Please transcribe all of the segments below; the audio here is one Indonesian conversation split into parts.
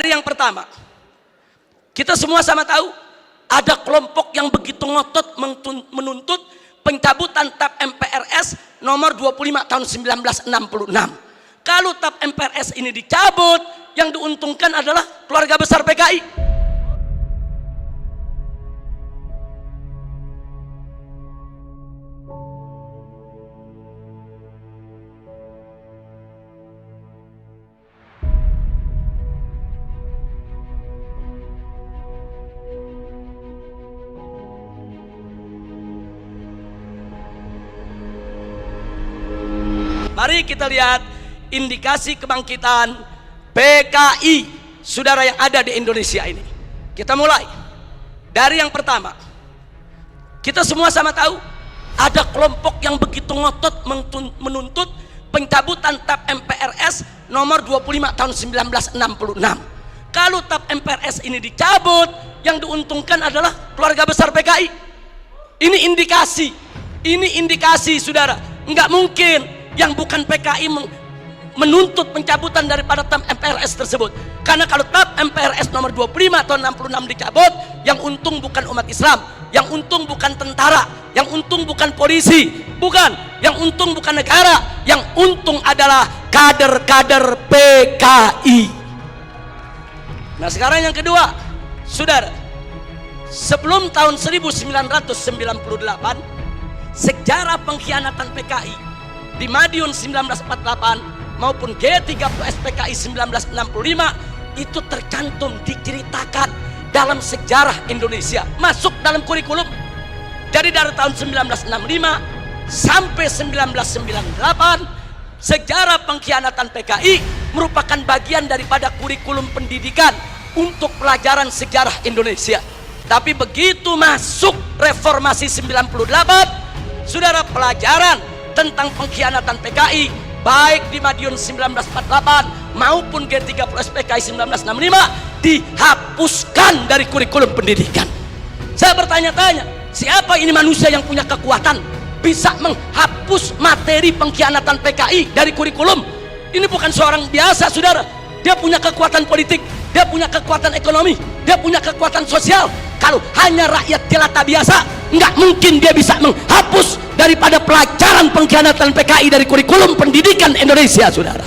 Dari yang pertama, kita semua sama tahu ada kelompok yang begitu ngotot menuntut pencabutan TAP MPRS nomor 25 tahun 1966. Kalau TAP MPRS ini dicabut, yang diuntungkan adalah keluarga besar PKI. Mari kita lihat indikasi kebangkitan PKI saudara yang ada di Indonesia ini. Kita mulai dari yang pertama. Kita semua sama tahu ada kelompok yang begitu ngotot menuntut pencabutan TAP MPRS nomor 25 tahun 1966. Kalau TAP MPRS ini dicabut, yang diuntungkan adalah keluarga besar PKI. Ini indikasi saudara. Enggak mungkin yang bukan PKI menuntut pencabutan daripada TAP MPRS tersebut. Karena kalau TAP MPRS nomor 25 tahun 66 dicabut, yang untung bukan umat Islam, yang untung bukan tentara, yang untung bukan polisi, bukan, yang untung bukan negara, yang untung adalah kader-kader PKI. Nah sekarang yang kedua, saudara, sebelum tahun 1998, sejarah pengkhianatan PKI di Madiun 1948 maupun G30S PKI 1965 itu tercantum, diceritakan dalam sejarah Indonesia, masuk dalam kurikulum. Jadi dari tahun 1965 sampai 1998 sejarah pengkhianatan PKI merupakan bagian daripada kurikulum pendidikan untuk pelajaran sejarah Indonesia. Tapi begitu masuk reformasi 98, saudara, pelajaran tentang pengkhianatan PKI baik di Madiun 1948 maupun G30S PKI 1965 dihapuskan dari kurikulum pendidikan. Saya bertanya-tanya, siapa ini manusia yang punya kekuatan bisa menghapus materi pengkhianatan PKI dari kurikulum? Ini bukan seorang biasa, saudara. Dia punya kekuatan politik, dia punya kekuatan ekonomi, dia punya kekuatan sosial. Kalau hanya rakyat jelata biasa, nggak mungkin dia bisa menghapus daripada pelajaran pengkhianatan PKI dari kurikulum pendidikan Indonesia, saudara.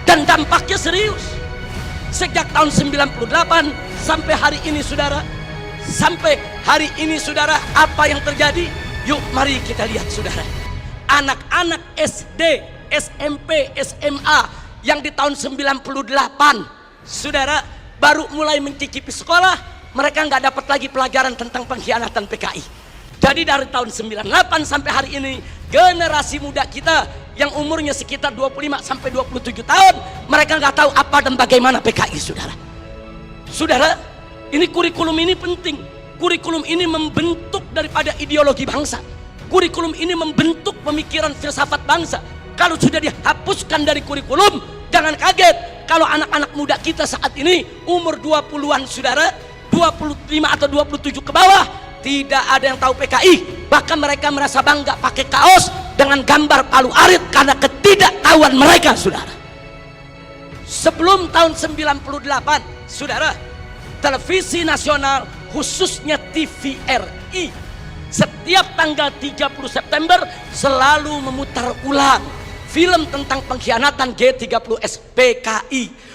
Dan dampaknya serius. Sejak tahun 98 sampai hari ini, saudara, apa yang terjadi? Yuk mari kita lihat, saudara. Anak-anak SD, SMP, SMA yang di tahun 98, saudara, baru mulai mencicipi sekolah, mereka nggak dapat lagi pelajaran tentang pengkhianatan PKI. Jadi dari tahun 98 sampai hari ini, generasi muda kita yang umurnya sekitar 25 sampai 27 tahun, mereka nggak tahu apa dan bagaimana PKI, saudara. Saudara, ini kurikulum ini penting. Kurikulum ini membentuk daripada ideologi bangsa. Kurikulum ini membentuk pemikiran filsafat bangsa. Kalau sudah dihapuskan dari kurikulum, jangan kaget kalau anak-anak muda kita saat ini umur 20-an, saudara, 25 atau 27 ke bawah, tidak ada yang tahu PKI. Bahkan mereka merasa bangga pakai kaos dengan gambar Palu Arit karena ketidaktahuan mereka, saudara. Sebelum tahun 98, saudara, televisi nasional khususnya TVRI setiap tanggal 30 September selalu memutar ulang film tentang pengkhianatan G30S PKI.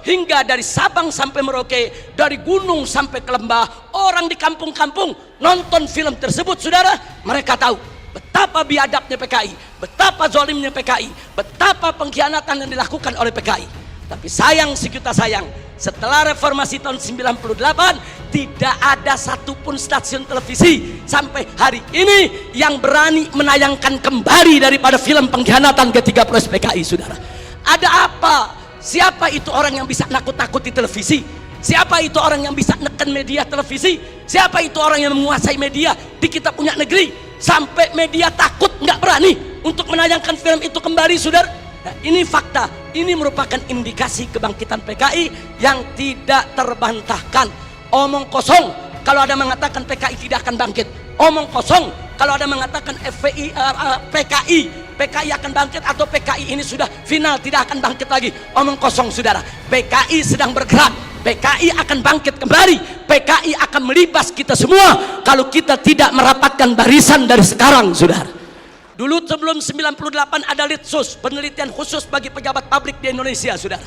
Hingga dari Sabang sampai Merauke, dari gunung sampai ke lembah, orang di kampung-kampung nonton film tersebut, saudara. Mereka tahu betapa biadabnya PKI, betapa zalimnya PKI, betapa pengkhianatan yang dilakukan oleh PKI. Tapi sayang sejuta sayang, setelah reformasi tahun 98 tidak ada satupun stasiun televisi sampai hari ini yang berani menayangkan kembali daripada film pengkhianatan G30S PKI, saudara. Ada apa? Siapa itu orang yang bisa nakut-nakuti televisi? Siapa itu orang yang bisa neken media televisi? Siapa itu orang yang menguasai media di kita punya negeri sampai media takut, nggak berani untuk menayangkan film itu kembali, saudara? Nah, ini fakta. Ini merupakan indikasi kebangkitan PKI yang tidak terbantahkan. Omong kosong kalau ada mengatakan PKI tidak akan bangkit. Omong kosong kalau ada mengatakan PKI PKI akan bangkit atau PKI ini sudah final tidak akan bangkit lagi. Omong kosong saudara. PKI sedang bergerak, PKI akan bangkit kembali, PKI akan melibas kita semua kalau kita tidak merapatkan barisan dari sekarang saudara. Dulu sebelum 98 ada Litsus, penelitian khusus bagi pejabat publik di Indonesia saudara.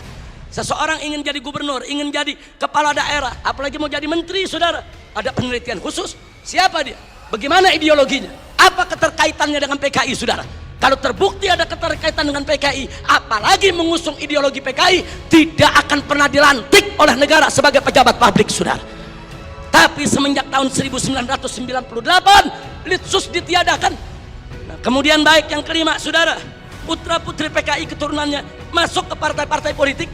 Seseorang ingin jadi gubernur, ingin jadi kepala daerah, apalagi mau jadi menteri saudara, ada penelitian khusus. Siapa dia? Bagaimana ideologinya? Apa keterkaitannya dengan PKI saudara? Kalau terbukti ada keterkaitan dengan PKI, apalagi mengusung ideologi PKI, tidak akan pernah dilantik oleh negara sebagai pejabat publik saudara. Tapi semenjak tahun 1998 Litsus ditiadakan. Nah, kemudian baik yang kelima saudara, putra putri PKI keturunannya masuk ke partai-partai politik,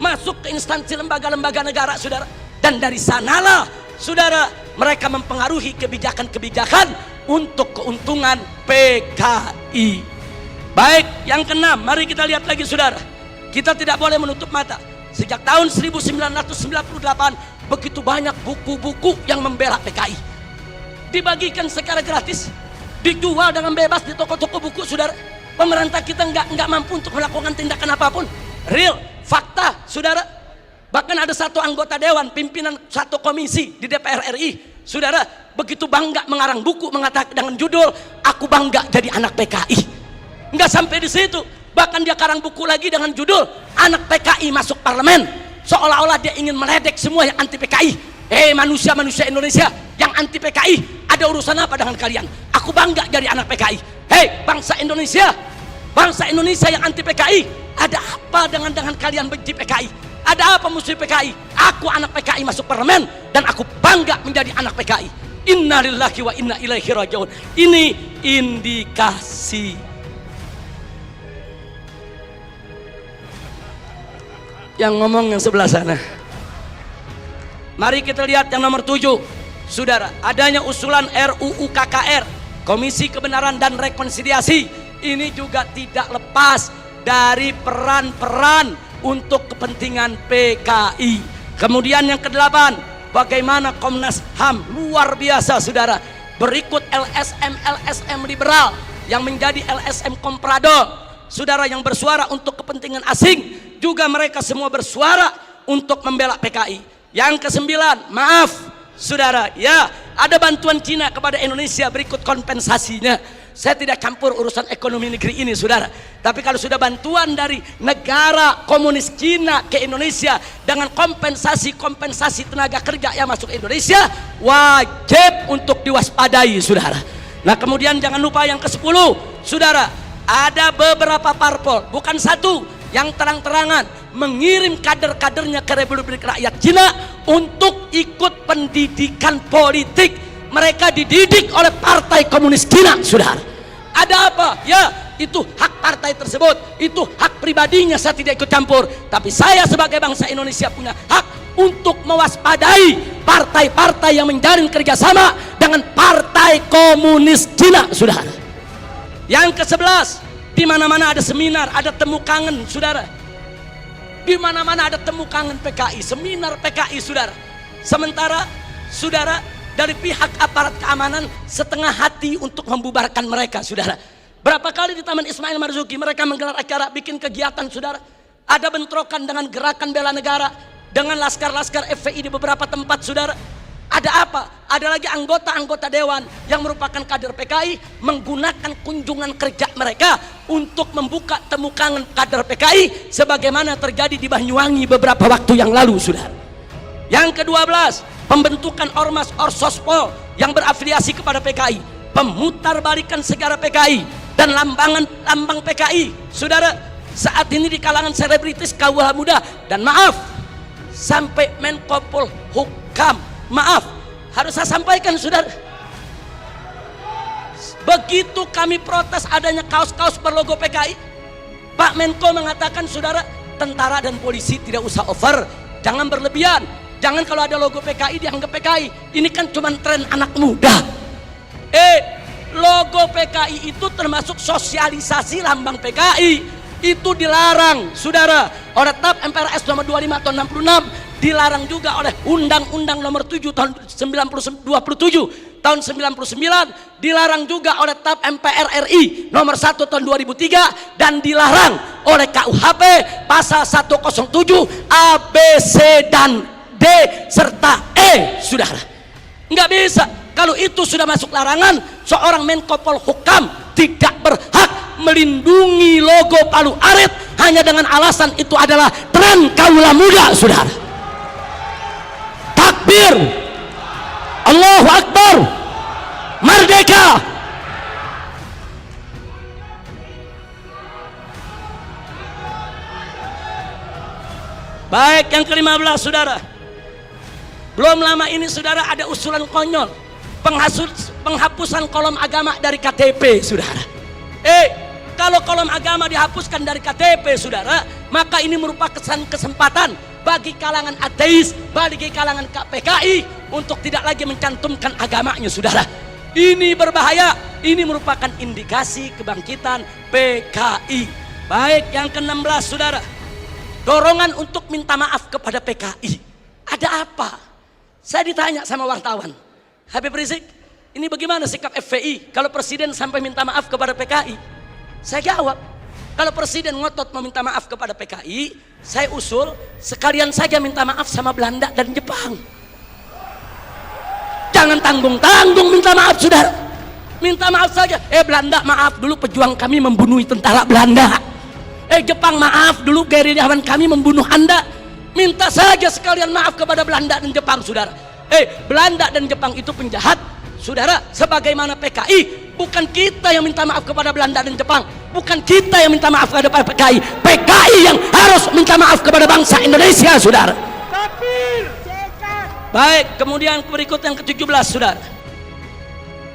masuk ke instansi lembaga-lembaga negara saudara, dan dari sanalah saudara mereka mempengaruhi kebijakan-kebijakan untuk keuntungan PKI. Baik, yang keenam, mari kita lihat lagi saudara. Kita tidak boleh menutup mata. Sejak tahun 1998 begitu banyak buku-buku yang membela PKI. Dibagikan secara gratis, dijual dengan bebas di toko-toko buku saudara. Pemerintah kita nggak mampu untuk melakukan tindakan apapun. Real, fakta saudara. Bahkan ada satu anggota dewan, pimpinan satu komisi di DPR RI, saudara, begitu bangga mengarang buku mengatakan dengan judul "Aku Bangga Jadi Anak PKI". Enggak sampai di situ, bahkan dia karang buku lagi dengan judul "Anak PKI Masuk Parlemen", seolah-olah dia ingin meledek semua yang anti PKI. Manusia-manusia Indonesia yang anti PKI, ada urusan apa dengan kalian? Aku bangga jadi anak PKI. Bangsa Indonesia yang anti PKI, ada apa dengan kalian benci PKI? Ada apa musuh PKI? Aku anak PKI masuk parlemen dan aku bangga menjadi anak PKI. Innalillahi wa inna ilaihi rajiun. Ini indikasi. Yang ngomong yang sebelah sana. Mari kita lihat yang nomor 7. Saudara, adanya usulan RUU KKR, Komisi Kebenaran dan Rekonsiliasi. Ini juga tidak lepas dari peran-peran untuk kepentingan PKI. Kemudian yang ke-8, bagaimana Komnas HAM luar biasa saudara. Berikut LSM liberal yang menjadi LSM komprador saudara, yang bersuara untuk kepentingan asing, juga mereka semua bersuara untuk membela PKI. Yang ke-9, maaf saudara, ya ada bantuan Cina kepada Indonesia, berikut kompensasinya. Saya tidak campur urusan ekonomi negeri ini saudara, tapi kalau sudah bantuan dari negara komunis Cina ke Indonesia dengan kompensasi tenaga kerja yang masuk Indonesia, wajib untuk diwaspadai saudara. Nah kemudian jangan lupa yang ke-10 saudara, ada beberapa parpol, bukan satu, yang terang-terangan mengirim kader-kadernya ke Republik Rakyat Cina untuk ikut pendidikan politik. Mereka dididik oleh Partai Komunis Cina saudara. Ada apa? Ya, itu hak partai tersebut, itu hak pribadinya, saya tidak ikut campur. Tapi saya sebagai bangsa Indonesia punya hak untuk mewaspadai partai-partai yang menjalin kerjasama dengan Partai Komunis Cina saudara. Yang ke-11, di mana-mana ada seminar, ada temu kangen saudara. Di mana-mana ada temu kangen PKI, seminar PKI saudara. Sementara saudara, dari pihak aparat keamanan setengah hati untuk membubarkan mereka saudara. Berapa kali di Taman Ismail Marzuki mereka menggelar acara, bikin kegiatan saudara. Ada bentrokan dengan gerakan bela negara, dengan laskar-laskar FPI di beberapa tempat saudara. Ada apa? Ada lagi anggota-anggota dewan yang merupakan kader PKI menggunakan kunjungan kerja mereka untuk membuka temu kangen kader PKI, sebagaimana terjadi di Banyuwangi beberapa waktu yang lalu saudara. Yang ke-12, pembentukan ormas Orsospol yang berafiliasi kepada PKI, pemutarbalikan sejarah PKI dan lambang PKI saudara. Saat ini di kalangan selebritis kaum muda, dan maaf sampai Menko Polhukam, maaf harus saya sampaikan saudara, begitu kami protes adanya kaos-kaos berlogo PKI, Pak Menko mengatakan saudara, tentara dan polisi tidak usah over, jangan berlebihan. Jangan kalau ada logo PKI dianggap PKI. Ini kan cuma tren anak muda. Logo PKI itu termasuk sosialisasi lambang PKI. Itu dilarang saudara oleh TAP MPRS nomor 25 tahun 66, dilarang juga oleh Undang-Undang nomor 7 tahun 1927 tahun 99, dilarang juga oleh TAP MPR RI nomor 1 tahun 2003, dan dilarang oleh KUHP pasal 107 A, B, C, dan D serta E, saudara. Nggak bisa. Kalau itu sudah masuk larangan, seorang Menko Polhukam tidak berhak melindungi logo Palu Arit hanya dengan alasan itu adalah tren kaula muda, saudara. Takbir, Allahu Akbar, merdeka. Baik, yang ke-15, saudara. Belum lama ini, saudara, ada usulan konyol penghapusan kolom agama dari KTP, saudara. Kalau kolom agama dihapuskan dari KTP, saudara, maka ini merupakan kesempatan bagi kalangan ateis, bagi kalangan PKI untuk tidak lagi mencantumkan agamanya, saudara. Ini berbahaya. Ini merupakan indikasi kebangkitan PKI. Baik, yang ke-16, saudara. Dorongan untuk minta maaf kepada PKI. Ada apa? Saya ditanya sama wartawan, Habib Rizik, ini bagaimana sikap FPI kalau presiden sampai minta maaf kepada PKI? Saya jawab, kalau presiden ngotot meminta maaf kepada PKI, saya usul sekalian saja minta maaf sama Belanda dan Jepang. Jangan tanggung-tanggung minta maaf, saudara. Minta maaf saja. Belanda, maaf dulu pejuang kami membunuh tentara Belanda. Jepang, maaf dulu gerilyawan kami membunuh Anda. Minta saja sekalian maaf kepada Belanda dan Jepang, saudara. Belanda dan Jepang itu penjahat, saudara. Sebagaimana PKI, bukan kita yang minta maaf kepada Belanda dan Jepang, bukan kita yang minta maaf kepada PKI. PKI yang harus minta maaf kepada bangsa Indonesia, saudara. Baik, kemudian berikut yang ke-17, saudara.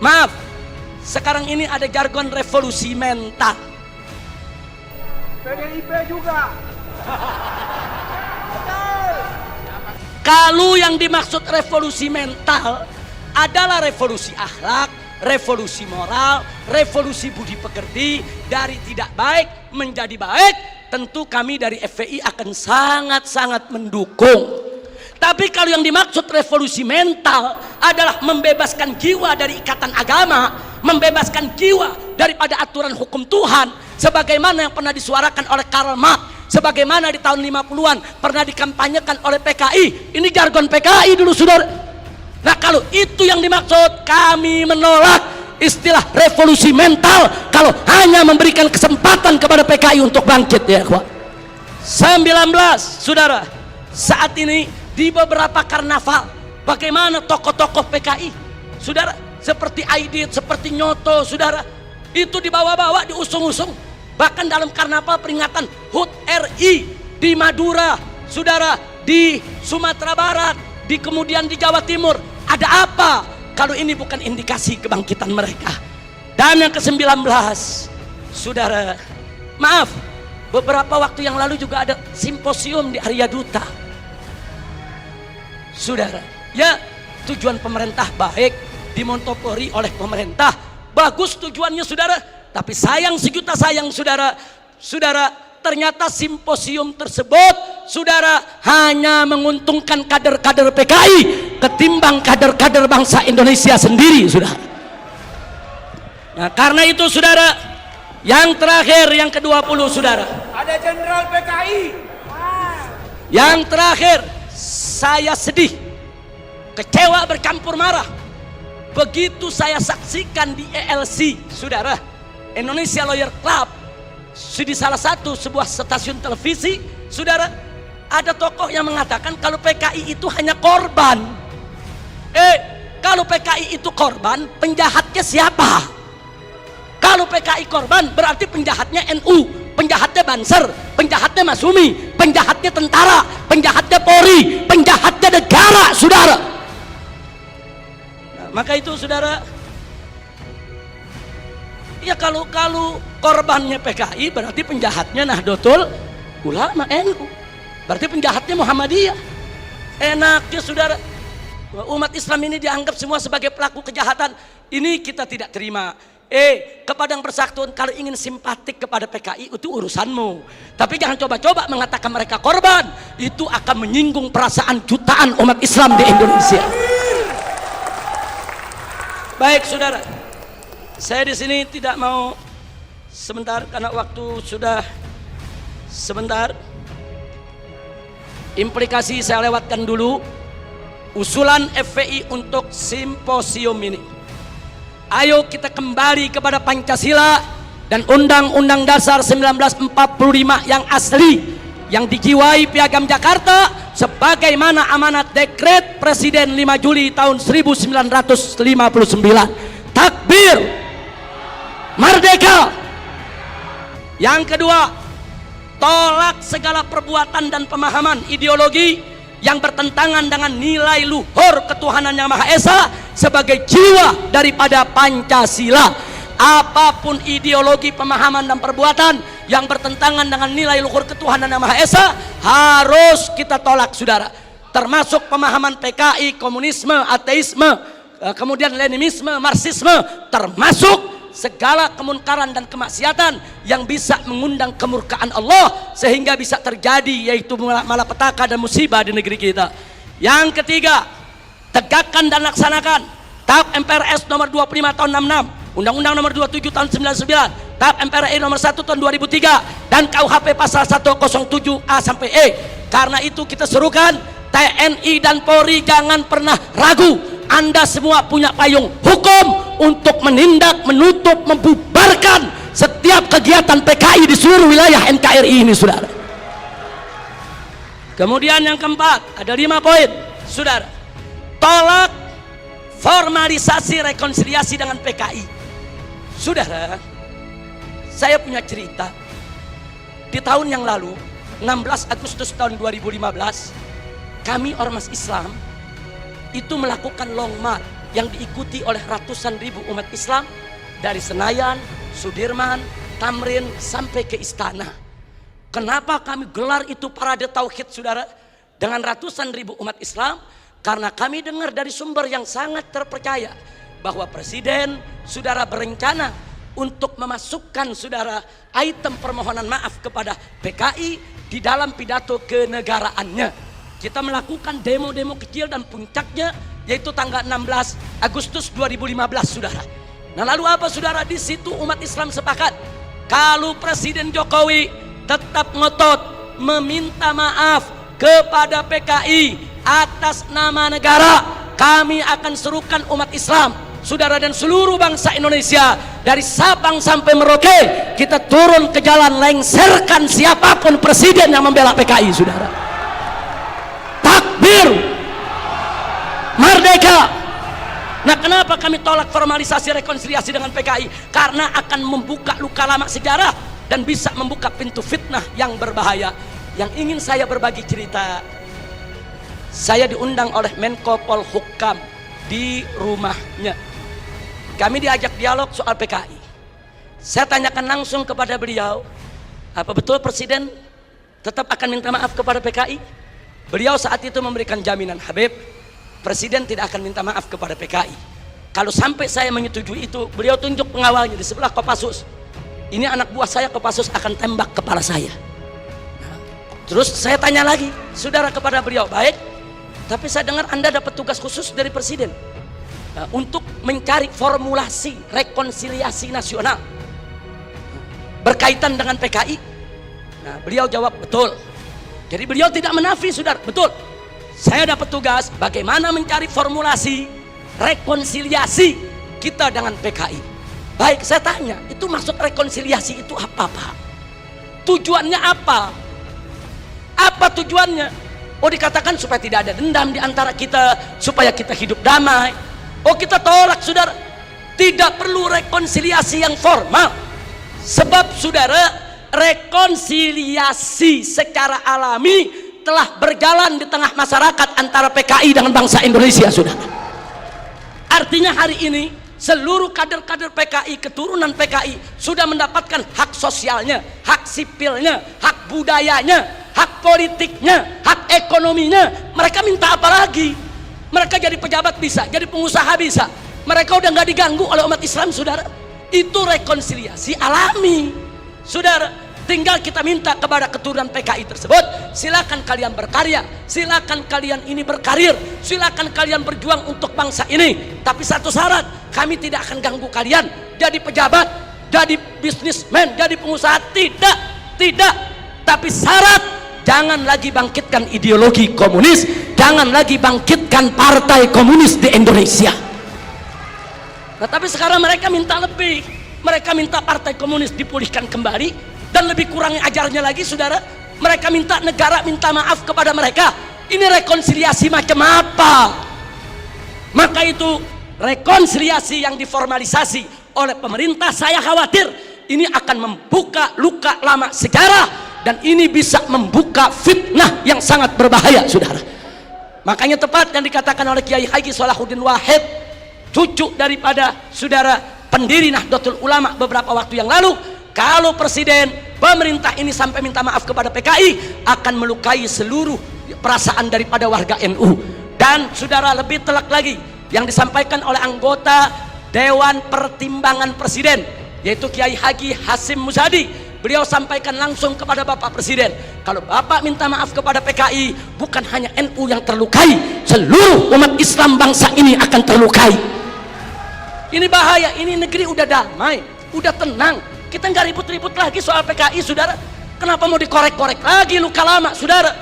Maaf, sekarang ini ada jargon revolusi mental. PDIP juga. Kalau yang dimaksud revolusi mental adalah revolusi akhlak, revolusi moral, revolusi budi pekerti, dari tidak baik menjadi baik, tentu kami dari FPI akan sangat-sangat mendukung. Tapi kalau yang dimaksud revolusi mental adalah membebaskan jiwa dari ikatan agama, membebaskan jiwa daripada aturan hukum Tuhan, sebagaimana yang pernah disuarakan oleh Karl Marx, sebagaimana di tahun 50-an pernah dikampanyekan oleh PKI. Ini jargon PKI dulu, saudara. Nah, kalau itu yang dimaksud, kami menolak istilah revolusi mental kalau hanya memberikan kesempatan kepada PKI untuk bangkit, ya kawan. 19, saudara. Saat ini di beberapa karnaval, bagaimana tokoh-tokoh PKI, saudara, seperti Aidit, seperti Nyoto, saudara, itu dibawa-bawa, diusung-usung. Bahkan dalam karnaval peringatan HUT RI di Madura, saudara, di Sumatera Barat, kemudian di Jawa Timur. Ada apa kalau ini bukan indikasi kebangkitan mereka? Dan yang ke-19, saudara, maaf, beberapa waktu yang lalu juga ada simposium di Arya Duta, saudara. Ya, tujuan pemerintah baik, dimonopoli oleh pemerintah, bagus tujuannya, saudara. Tapi sayang sejuta sayang, saudara, ternyata simposium tersebut, saudara, hanya menguntungkan kader-kader PKI ketimbang kader-kader bangsa Indonesia sendiri, saudara. Nah, karena itu, saudara, yang terakhir, yang ke-20, saudara. Ada jenderal PKI. Yang terakhir, saya sedih, kecewa bercampur marah begitu saya saksikan di ELC, saudara, Indonesia Lawyer Club, di salah satu sebuah stasiun televisi, saudara, ada tokoh yang mengatakan kalau PKI itu hanya korban. Kalau PKI itu korban, penjahatnya siapa? Kalau PKI korban, berarti penjahatnya NU, penjahatnya Banser, penjahatnya Masumi, penjahatnya tentara, penjahatnya Polri, penjahatnya negara, saudara. Nah, maka itu, saudara, ya kalau korbannya PKI, berarti penjahatnya Nahdlatul Ulama NU, berarti penjahatnya Muhammadiyah. Enaknya, saudara, umat Islam ini dianggap semua sebagai pelaku kejahatan. Ini kita tidak terima. Kepada yang bersangkutan, kalau ingin simpatik kepada PKI itu urusanmu, tapi jangan coba-coba mengatakan mereka korban. Itu akan menyinggung perasaan jutaan umat Islam di Indonesia. Baik saudara, saya di sini tidak mau sebentar karena waktu sudah sebentar. Implikasi saya lewatkan dulu. Usulan FPI untuk simposium ini. Ayo kita kembali kepada Pancasila dan Undang-Undang Dasar 1945 yang asli, yang dijiwai Piagam Jakarta sebagaimana amanat Dekret Presiden 5 Juli tahun 1959. Takbir, merdeka. Yang kedua, tolak segala perbuatan dan pemahaman ideologi yang bertentangan dengan nilai luhur ketuhanan yang Maha Esa sebagai jiwa daripada Pancasila. Apapun ideologi, pemahaman dan perbuatan yang bertentangan dengan nilai luhur ketuhanan yang Maha Esa harus kita tolak saudara, termasuk pemahaman PKI, komunisme, ateisme, kemudian Leninisme, Marxisme, termasuk segala kemunkaran dan kemaksiatan yang bisa mengundang kemurkaan Allah sehingga bisa terjadi yaitu malapetaka dan musibah di negeri kita. Yang ketiga, tegakkan dan laksanakan TAP MPRS nomor 25 tahun 66, Undang-Undang nomor 27 tahun 99, TAP MPRI nomor 1 tahun 2003 dan KUHP pasal 107A sampai E. Karena itu kita serukan TNI dan Polri jangan pernah ragu. Anda semua punya payung hukum untuk menindak, menutup, membubarkan setiap kegiatan PKI di seluruh wilayah NKRI ini saudara. Kemudian yang keempat, ada 5 poin saudara. Tolak formalisasi rekonsiliasi dengan PKI. Saudara, saya punya cerita. Di tahun yang lalu 16 Agustus tahun 2015, kami Ormas Islam itu melakukan long march yang diikuti oleh ratusan ribu umat Islam dari Senayan, Sudirman, Tamrin sampai ke Istana. Kenapa kami gelar itu parade tauhid saudara dengan ratusan ribu umat Islam? Karena kami dengar dari sumber yang sangat terpercaya bahwa Presiden saudara berencana untuk memasukkan saudara item permohonan maaf kepada PKI di dalam pidato kenegaraannya. Kita melakukan demo-demo kecil dan puncaknya yaitu tanggal 16 Agustus 2015 saudara. Nah lalu apa saudara? Di situ umat Islam sepakat kalau Presiden Jokowi tetap ngotot meminta maaf kepada PKI atas nama negara, kami akan serukan umat Islam saudara dan seluruh bangsa Indonesia dari Sabang sampai Merauke, kita turun ke jalan lengserkan siapapun presiden yang membela PKI saudara. Takbir, merdeka. Nah kenapa kami tolak formalisasi rekonsiliasi dengan PKI? Karena akan membuka luka lama sejarah dan bisa membuka pintu fitnah yang berbahaya. Yang ingin saya berbagi cerita, saya diundang oleh Menko Polhukam di rumahnya. Kami diajak dialog soal PKI. Saya tanyakan langsung kepada beliau, apa betul Presiden tetap akan minta maaf kepada PKI? Beliau saat itu memberikan jaminan, Habib, Presiden tidak akan minta maaf kepada PKI. Kalau sampai saya menyetujui itu, beliau tunjuk pengawalnya di sebelah Kopassus. Ini anak buah saya, Kopassus akan tembak kepala saya. Nah, terus saya tanya lagi, saudara, kepada beliau, baik, tapi saya dengar Anda dapat tugas khusus dari Presiden untuk mencari formulasi rekonsiliasi nasional berkaitan dengan PKI. Nah, beliau jawab betul. Jadi beliau tidak menafi, saudara, betul. Saya dapat tugas bagaimana mencari formulasi rekonsiliasi kita dengan PKI. Baik, saya tanya, itu maksud rekonsiliasi itu apa, Pak? Tujuannya apa? Apa tujuannya? Oh, dikatakan supaya tidak ada dendam di antara kita, supaya kita hidup damai. Oh, kita tolak, saudara. Tidak perlu rekonsiliasi yang formal. Sebab, saudara, rekonsiliasi secara alami telah berjalan di tengah masyarakat antara PKI dengan bangsa Indonesia, saudara. Artinya hari ini seluruh kader-kader PKI, keturunan PKI sudah mendapatkan hak sosialnya, hak sipilnya, hak budayanya, hak politiknya, hak ekonominya. Mereka minta apa lagi? Mereka jadi pejabat bisa, jadi pengusaha bisa. Mereka udah nggak diganggu oleh umat Islam, saudara. Itu rekonsiliasi alami, saudara. Tinggal kita minta kepada keturunan PKI tersebut, silakan kalian berkarya, silakan kalian ini berkarir, silakan kalian berjuang untuk bangsa ini. Tapi satu syarat, Kami tidak akan ganggu kalian jadi pejabat, jadi bisnismen, jadi pengusaha. Tidak. Tapi syarat, jangan lagi bangkitkan ideologi komunis, jangan lagi bangkitkan partai komunis di Indonesia. Nah, tapi sekarang mereka minta lebih. Mereka minta partai komunis dipulihkan kembali, dan lebih kurang ajarnya lagi, saudara, mereka minta negara minta maaf kepada mereka. Ini rekonsiliasi macam apa? Maka itu rekonsiliasi yang diformalisasi oleh pemerintah, saya khawatir ini akan membuka luka lama sejarah, dan ini bisa membuka fitnah yang sangat berbahaya, saudara. Makanya tepat yang dikatakan oleh Kiai Haji Salahuddin Wahid, cucu daripada saudara pendiri Nahdlatul Ulama beberapa waktu yang lalu, kalau presiden pemerintah ini sampai minta maaf kepada PKI, akan melukai seluruh perasaan daripada warga NU. Dan saudara, lebih telak lagi yang disampaikan oleh anggota Dewan Pertimbangan Presiden, yaitu Kiai Haji Hasim Muzadi. Beliau sampaikan langsung kepada Bapak Presiden, kalau Bapak minta maaf kepada PKI, bukan hanya NU yang terlukai, seluruh umat Islam bangsa ini akan terlukai. Ini bahaya. Ini negeri udah damai, udah tenang, kita nggak ribut-ribut lagi soal PKI, saudara. Kenapa mau dikorek-korek lagi luka lama, saudara?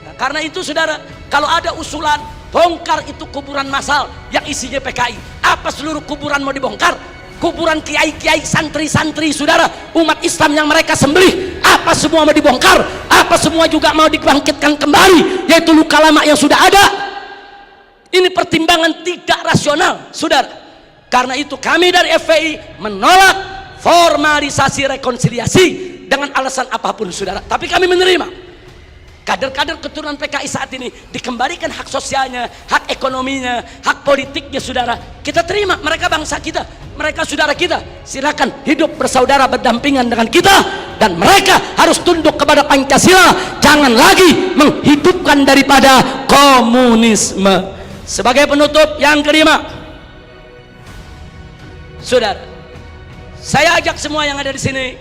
Nah, karena itu, saudara, kalau ada usulan bongkar itu kuburan massal yang isinya PKI, apa seluruh kuburan mau dibongkar? Kuburan kiai-kiai, santri-santri, saudara, umat Islam yang mereka sembelih, apa semua mau dibongkar? Apa semua juga mau dibangkitkan kembali, yaitu luka lama yang sudah ada? Ini pertimbangan tidak rasional, saudara. Karena itu kami dari FPI menolak formalisasi rekonsiliasi dengan alasan apapun, saudara. Tapi kami menerima kader-kader keturunan PKI saat ini dikembalikan hak sosialnya, hak ekonominya, hak politiknya, saudara. Kita terima, mereka bangsa kita, mereka saudara kita. Silakan hidup bersaudara berdampingan dengan kita, dan mereka harus tunduk kepada Pancasila, jangan lagi menghidupkan daripada komunisme. Sebagai penutup yang kelima, saudara, saya ajak semua yang ada di sini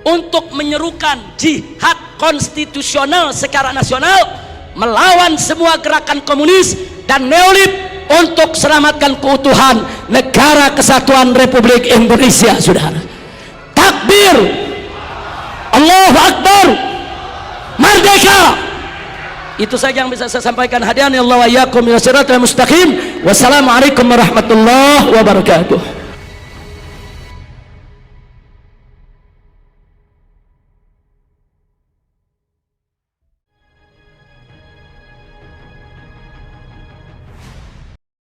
untuk menyerukan jihad konstitusional secara nasional melawan semua gerakan komunis dan neolib untuk selamatkan keutuhan negara kesatuan Republik Indonesia, saudara. Takbir, Allahu Akbar, merdeka. Itu saja yang bisa saya sampaikan. Hadirin Allah wa iyyakum ila siratal mustaqim. Wassalamualaikum warahmatullahi wabarakatuh.